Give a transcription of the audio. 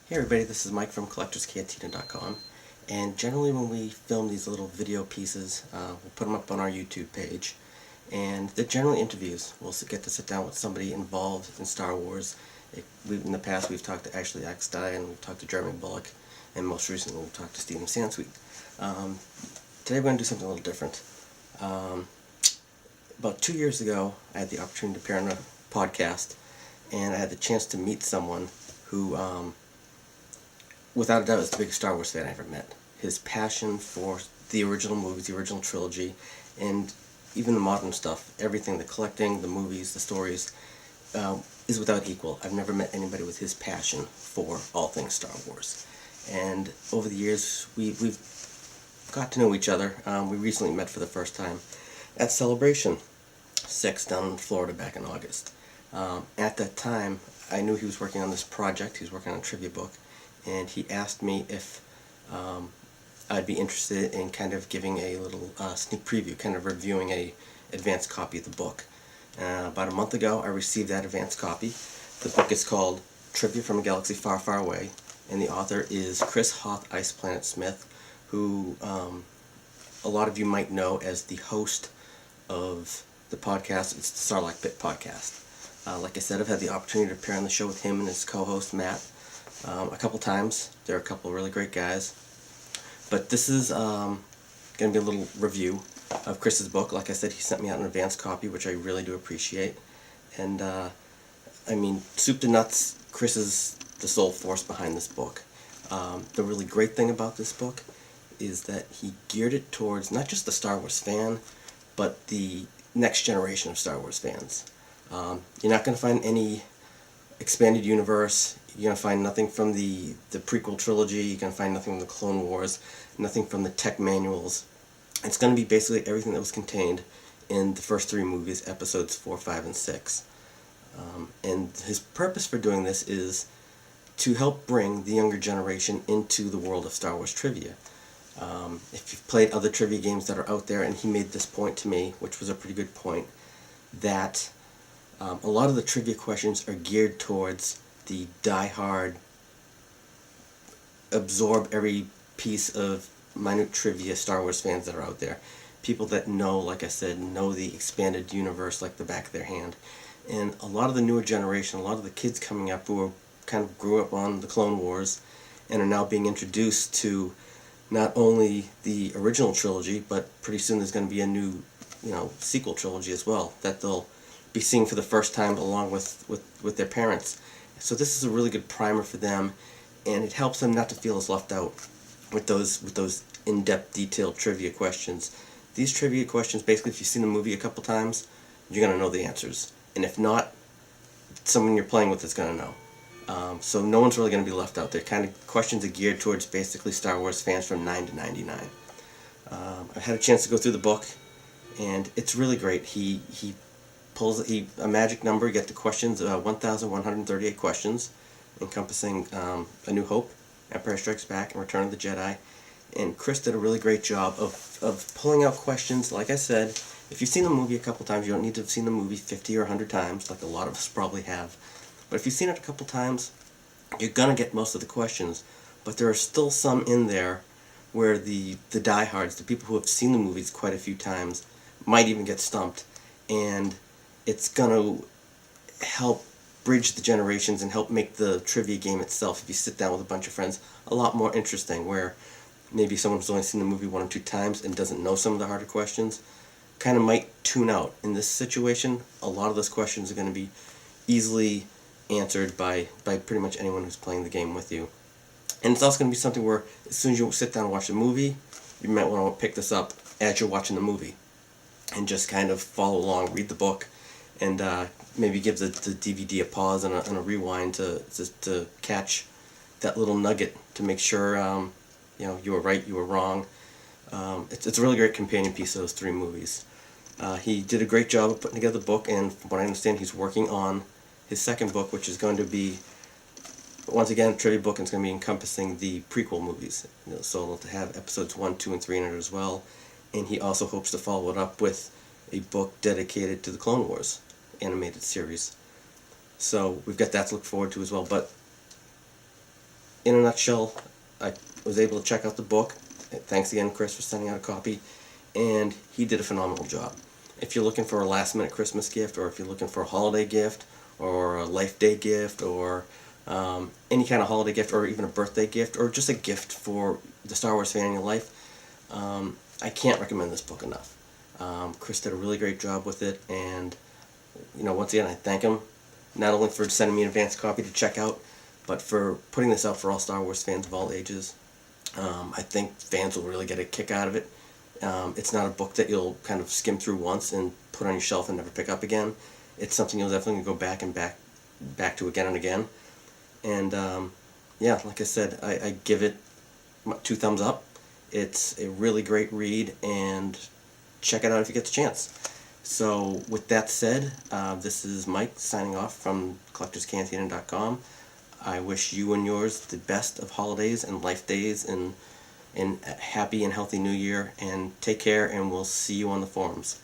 Hey everybody, this is Mike from CollectorsCantina.com, and generally when we film these little video pieces, we'll put them up on our YouTube page, and they're generally interviews. We'll get to sit down with somebody involved in Star Wars. In the past we've talked to Ashley Eckstein, we've talked to Jeremy Bullock, and most recently we've talked to Stephen Sansweet. Today we're going to do something a little different. About 2 years ago, I had the opportunity to appear on a podcast, and I had the chance to meet someone who without a doubt, is the biggest Star Wars fan I ever met. His passion for the original movies, the original trilogy, and even the modern stuff, everything, the collecting, the movies, the stories, is without equal. I've never met anybody with his passion for all things Star Wars. And over the years, we've got to know each other. We recently met for the first time at Celebration 6 down in Florida back in August. At that time, I knew he was working on this project. He was working on a trivia book. And he asked me if I'd be interested in kind of giving a little sneak preview, kind of reviewing a advanced copy of the book. About a month ago, I received that advanced copy. The book is called Trivia from a Galaxy Far, Far Away, and the author is Chris HothIcePlanet Smith, who a lot of you might know as the host of the podcast. It's the Sarlacc Pit podcast. Like I said, I've had the opportunity to appear on the show with him and his co-host Matt a couple times. They're a couple of really great guys. But this is going to be a little review of Chris's book. Like I said, he sent me out an advanced copy, which I really do appreciate. And I mean, soup to nuts, Chris is the sole force behind this book. The really great thing about this book is that he geared it towards not just the Star Wars fan, but the next generation of Star Wars fans. You're not going to find any expanded universe. You're going to find nothing from the prequel trilogy. You're going to find nothing from the Clone Wars, nothing from the tech manuals. It's going to be basically everything that was contained in the first three movies, episodes 4, 5, and 6. And his purpose for doing this is to help bring the younger generation into the world of Star Wars trivia. If you've played other trivia games that are out there, and he made this point to me, which was a pretty good point, that a lot of the trivia questions are geared towards the die-hard, absorb every piece of minute trivia Star Wars fans that are out there. People that know, like I said, know the expanded universe like the back of their hand. And a lot of the newer generation, a lot of the kids coming up who are, kind of grew up on the Clone Wars and are now being introduced to not only the original trilogy, but pretty soon there's going to be a new, sequel trilogy as well that they'll be seeing for the first time along with their parents. So this is a really good primer for them, and it helps them not to feel as left out with those in-depth, detailed trivia questions. These trivia questions, basically, if you've seen the movie a couple times, you're going to know the answers. And if not, someone you're playing with is going to know. So no one's really going to be left out. They're kind of questions are geared towards basically Star Wars fans from 9 to 99. I had a chance to go through the book, and it's really great. He pulls a magic number. You get the questions, 1,138 questions, encompassing A New Hope, Empire Strikes Back, and Return of the Jedi. And Chris did a really great job of pulling out questions. Like I said, if you've seen the movie a couple times, you don't need to have seen the movie 50 or 100 times, like a lot of us probably have. But if you've seen it a couple times, you're going to get most of the questions. But there are still some in there where the diehards, the people who have seen the movies quite a few times, might even get stumped. And it's going to help bridge the generations and help make the trivia game itself, if you sit down with a bunch of friends, a lot more interesting, where maybe someone who's only seen the movie 1 or 2 times and doesn't know some of the harder questions kind of might tune out. In this situation, a lot of those questions are going to be easily answered by pretty much anyone who's playing the game with you. And it's also going to be something where as soon as you sit down and watch the movie, you might want to pick this up as you're watching the movie and just kind of follow along, read the book, and maybe give the DVD a pause and a rewind to catch that little nugget to make sure you were right, you were wrong. It's a really great companion piece of those 3 movies. He did a great job of putting together the book, and from what I understand, he's working on his second book, which is going to be, once again, a trivia book, and it's going to be encompassing the prequel movies. So to have episodes 1, 2, and 3 in it as well. And he also hopes to follow it up with a book dedicated to the Clone Wars animated series. So we've got that to look forward to as well. But in a nutshell, I was able to check out the book. Thanks again, Chris, for sending out a copy. And he did a phenomenal job. If you're looking for a last-minute Christmas gift, or if you're looking for a holiday gift, or a Life Day gift, or any kind of holiday gift, or even a birthday gift, or just a gift for the Star Wars fan in your life, I can't recommend this book enough. Chris did a really great job with it, and once again, I thank him not only for sending me an advance copy to check out, but for putting this out for all Star Wars fans of all ages. I think fans will really get a kick out of it. It's not a book that you'll kind of skim through once and put on your shelf and never pick up again. It's something you'll definitely go back and back to again and again. And yeah, like I said, I give it 2 thumbs up. It's a really great read, and check it out if you get the chance. So with that said, this is Mike signing off from collectorscantina.com. I wish you and yours the best of holidays and life days, and a happy and healthy new year, and take care, and we'll see you on the forums.